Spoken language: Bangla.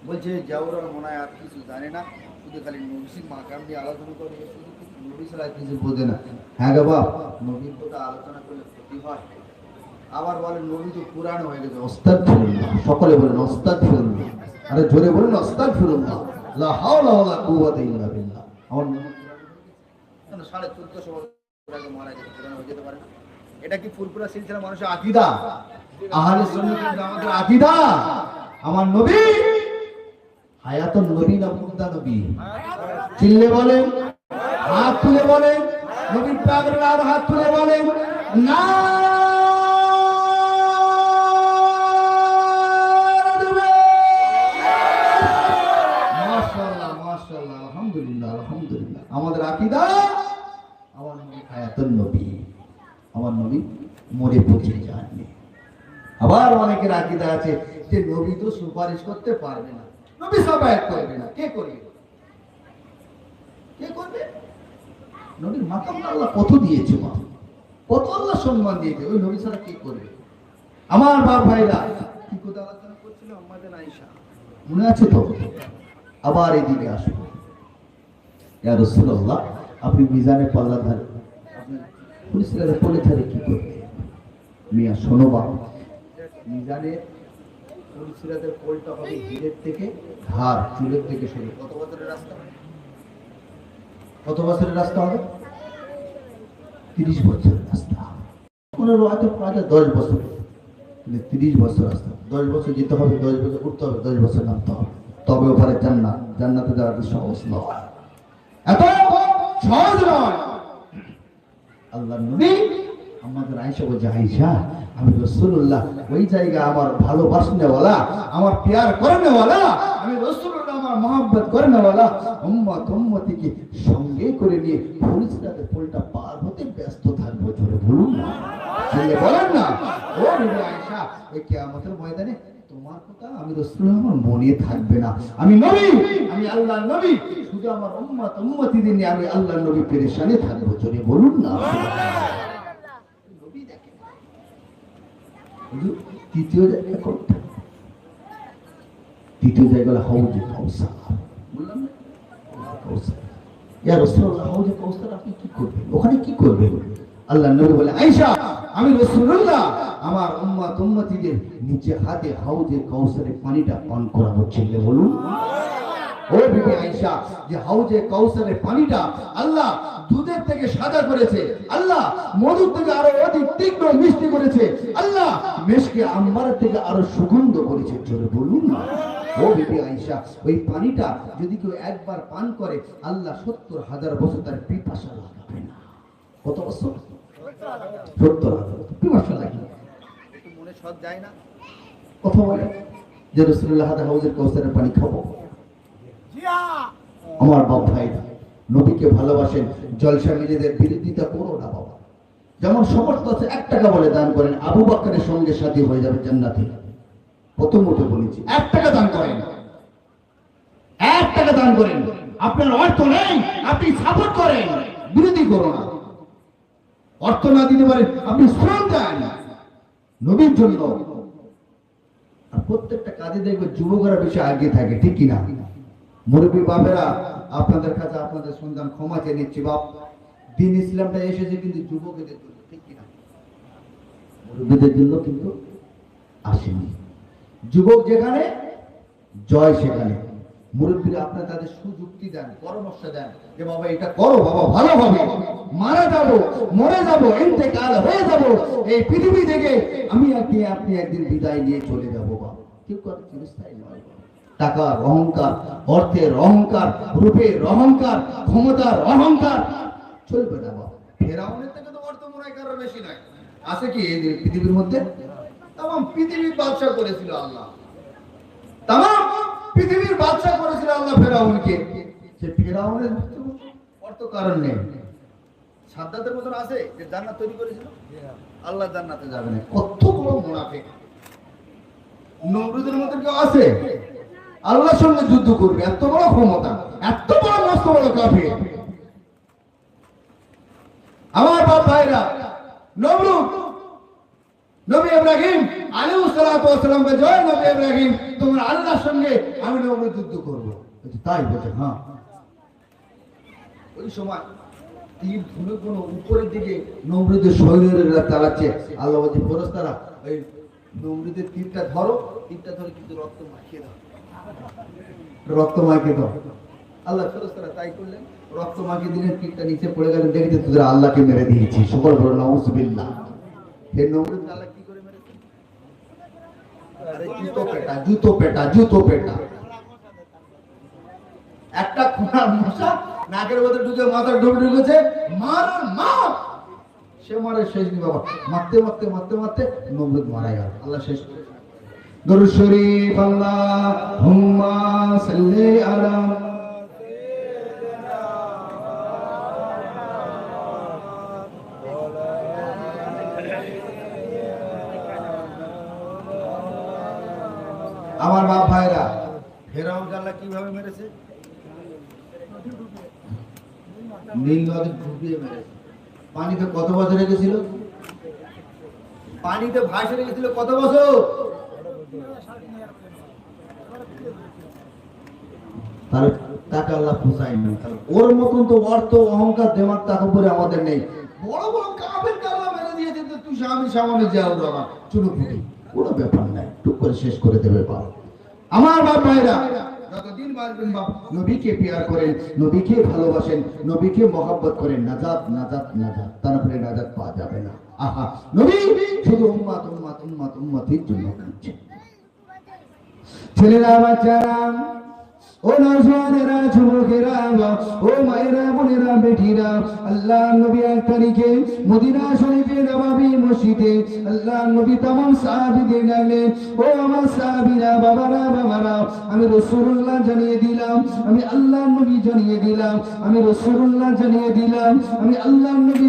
বলছে জাউরা মনে হয় আর কিছু জানে না, শুধু খালি নবী মাকাম নিয়ে আলোচনা করে, শুধু নবী ছাড়া কিছু বোঝে না। হ্যাঁ গো বাপ, নবীর কথা আলোচনা করলে ক্ষতি হয়। আবার বলেন নবী তো পুরানো হয়ে গেছে, আস্তাগফিরুল্লাহ। সকলে বলেন আস্তাগফিরুল্লাহ। আরে জোরে বলেন আস্তাগফিরুল্লাহ, লা হাওলা ওয়ালা কুওয়াতা ইল্লা বিল্লাহ। আমার নবী কেন 1450 বছর আগে মারা গেছে, পুরানো হয়ে যেতে পারে না? এটা কি ফুরফুরা সিলসিলা মানুষের আকীদা, আহলে সুন্নাত ওয়াল জামাতের আকীদা? আমার নবী হায়াতুন নবী না মুর্দা নবী? চিল্লে বলেন, হাত তুলে বলেন, নবীর পাকের নাম হাত তুলে বলেন না। মাশাআল্লাহ মাশাআল্লাহ, আলহামদুলিল্লাহ আলহামদুলিল্লাহ। আমাদের আকীদা আমার নবী হায়াতুন নবী, আমার নবী মরে পচে যাননি। আবার অনেকের আকীদা আছে যে নবী তো সুপারিশ করতে পারবে না, নবী সাফায়াত করবে না। কে করবে? কে করবে? নবীর মাকামটা আল্লাহ কত দিয়েছে, মা কত আল্লাহ সম্মান দিয়েছে, ওই নবী ছাড়া কে করবে? আমার বাপ ভাইরা কি কথা আলোচনা করছিল? আমাদের আয়েশা মনে আছে তো? আবার এদিকে আসবো। ইয়া রাসূলুল্লাহ, আপনি মিজানে পাল্লা ধারে, আপনি পুলিশের পলে ধারে কি করবে? মিয়া শোনো বাপ, মিজানে পুলিশের পোলটা হবে হিরের থেকে ধার, চুলের থেকে শুরু। কত বছরের রাস্তা? কত বছরের রাস্তা হবে? 30 বছরের রাস্তা। কোনো হয়তো প্রায় 10 বছর, 30 বছর রাস্তা। 10 বছর যেতে হবে, 10 বছর উঠতে হবে, 10 বছর নামতে হবে, তবে ওখানে জান্নাত। জান্নাতে যাওয়াটা সহজ নয়, এত সহজ নয়। আল্লাহর নবী আমাদের আয়েশা বলছে, আয়েশা আমি রাসূলুল্লাহ ওই জায়গা আমার ভালোবাসনেওয়ালা, আমার প্যার করনেওয়ালা, আমি রাসূলুল্লাহ আমার মহব্বত করনেওয়ালা উম্মত উম্মতিকে সঙ্গে করে নিয়ে ফুলসিরাতের পোলটা পার হতে ব্যস্ত থাকবো। জোরে বলুন না, জোরে বলেন না। ও বিবি আয়েশা, ওই কিয়ামতের ময়দানে তোমার কথা আমি রাসূলুল্লাহ আমার মনে থাকবে না। আমি নবী, আমি আল্লাহর নবী, শুধু আমার উম্মত উম্মতিদের নিয়ে আমি আল্লাহর নবী পেরেশানে থাকবো। জোরে বলুন না। নবী দেখেন তৃতীয় জায়গা কোনটা? তৃতীয় জায়গা হলো হাউজে কাউসার। বললাম না কাউসার। ইয়া রাসূলুল্লাহ, হাউজে কাউসার আপনি কি করবেন? ওখানে কি করবেন? আল্লাহর নবী বলে, আয়েশা আমি রাসূলুল্লাহ আমার উম্মত উম্মতিদের নিচে হাতে হাউজে কাউসারের পানিটা পান করাবো। ছেলে বলুন ও বিবি আয়েশা, যে হাউজে কাউসারের পানিটা আল্লাহ দুধের থেকে সাদা করেছে, আল্লাহ মধুর থেকে আরো অধিক তীক্ষ্ণ মিষ্টি করেছে, আল্লাহ মেশকে আম্বারের থেকে আরো সুগন্ধ করেছে। জোরে বলুন না। ও বিবি আয়েশা, ওই পানিটা যদি কেউ একবার পান করে আল্লাহ 70,000 বছর তার পিপাসা লাগাবে না। কত বছর? 70,000 পিপাসা লাগে না। একটু মনে সৎ যায় না? কথা বলে যে রাসূলুল্লাহ হাউজের কাউসারের পানি খাবো। আমার বাপ ভাইরা নবীকে ভালোবাসেন, জলসা নিজেদের বিরোধিতা করো না বাবা। যেমন সমর্থ আছে 1 টাকা বলে দান করেন, আবু বকরের সঙ্গে সাথী হয়ে যাবে জান্নাতে। প্রথমত বলেছি 1 টাকা দান করেন, 1 টাকা দান করেন। আপনার অর্থ নেই, আপনি সাপোর্ট করেন, বিরোধী করো না। অর্থ না দিতে পারেন, আপনি শ্রম দেন নবীর জন্য। আর প্রত্যেকটা কাজে দেখবে যুবকরা বেশি আগে থাকে, ঠিক কিনা? মুরব্বী বাপেরা আপনাদের কাছে আপনাদের সন্তান ক্ষমা চেয়ে নিচ্ছি বাপ, দিন ইসলামটা এসেছে কিন্তু যুবকদের জন্য, ঠিক কিনা? মুরব্বীদের জন্য কিন্তু আসেনি। যুবক যেখানে জয় সেখানে। মুরব্বীরা আপনার তাদের সুযুক্তি দেন, পরামর্শ দেন যে বাবা এটা করো, বাবা ভালো হবে, মারা যাবো, মরে যাবো, ইন্তেকাল হয়ে যাবো এই পৃথিবী থেকে, আমি আপনি একদিন বিদায় নিয়ে চলে যাবো বাবা। কেউ করে চিরস্থায়ী নয়। টাকার অহংকার, অর্থের অহংকার, রূপের অহংকার, ক্ষমতার অহংকার চলবে না বাবা। ফেরাউনের থেকে তো অর্থ মনে হয় কারোর বেশি নাই, আছে কি এই পৃথিবীর মধ্যে? তাম পৃথিবীর বাদশা করেছিল আল্লাহ, তাম পৃথিবীর বাদশা করেছিল আল্লাহ ফেরাউনকে। সে ফেরাউনের অর্থ কারণ নেই। সাদ্দাতের মতন আছে যে জান্নাত তৈরি করেছিল, আল্লাহ জান্নাতে যাবে না। কত বড় মুনাফিক। নমরুদের মতন কেউ আছে আল্লাহর সঙ্গে যুদ্ধ করবে, এত বড় ক্ষমতা, এত বড় মস্ত বড় কাফির। আমার বাপ ভাইরা, নমরুদ নবী ইব্রাহিম আলাইহিস সালাতু ওয়াস সালাম বলে, জয় নবী ইব্রাহিম, তোমার আল্লাহর সঙ্গে আমি নবী যুদ্ধ করব। তাই বলছে, হ্যাঁ। ওই সময় তীর ধরে কোনো উপরের দিকে নমরুদের সৈন্যরা চালাচ্ছে। আল্লাহ বলছে, ফেরেশতারা ওই নমরুদের তীরটা ধরো, তীরটা ধরে কিন্তু রক্ত মাখিয়ে দাও, রক্ত মাখিয়ে দাও। আল্লাহ ফেরেশতারা তাই করলেন, রক্ত মাখিয়ে দিলেন, তীরটা নিচে পড়ে গেলেন, দেখতে তোদের আল্লাহকে মেরে দিয়েছি। সকল বলো নাউযুবিল্লাহ। হে নমরুদ আল্লাহ কি করে মেরেছে? আরে জুতো পেটা, জুতো পেটা, জুতো পেটা। একটা খোঁড়ার মশা নাকের মধ্যে ঢুকে মাথার ঢুকে ঢুকেছে, মার মার। সে মারে শেষ নি বাবা, মারতে মারতে মারতে মারতে নমরুদ মারা গেল। আল্লাহ শেষ করে দরুদ শরীফ আল্লাহুম্মা সাল্লি আলা আমার বাপ ভাইরা, ফেরাউন আল্লাহ কিভাবে মেরেছে? নীল নদী ডুবিয়ে মেরেছে। পানিতে কত বছর রেখেছিল? পানিতে ভাসে রেখেছিল কত বছর? তাহলে তাকে আল্লাহ পোষায়নি। ওর মতন তো অর্থ অহংকার দেমাগ তাকব্বুর আমাদের নেই। বড় বড় কাফের আল্লাহ মেরে দিয়েছে, তুই স্বামী সামনে যাও বাবা, চুলো ফুটি, কোনো ব্যাপার নাই, টুক করে শেষ করে দেবে বাবা। আমার বাপ ভাইরা, যতদিন বাঁচবেন বাপ, নবীকে পিয়ার করেন, নবীকে ভালোবাসেন, নবীকে মহব্বত করেন, নাজাত নাজাত নাজাত, তারপরে নাজাত পাওয়া যাবে না। আহা, নবী শুধু উম্মাত উম্মাত উম্মাত উম্মতের জন্য কাঁদছেন। ছেলেরা, বাচ্চারা, ও নওজওয়ানেরা, যুবকেরা, ও মায়েরা, বোনেরা, বেটিরা, আল্লাহ নবী 1 তারিখে মদিনা শরীফে নববী মসজিদে আল্লাহ নবী तमाम সাহাবীদের ডাকলেন, ও আমার সাহাবীরা, বাবারা, বাবারা, আমি রাসূলুল্লাহ জানিয়ে দিলাম, আমি আল্লাহ নবী জানিয়ে দিলাম, আমি রাসূলুল্লাহ জানিয়ে দিলাম, আমি আল্লাহ নবী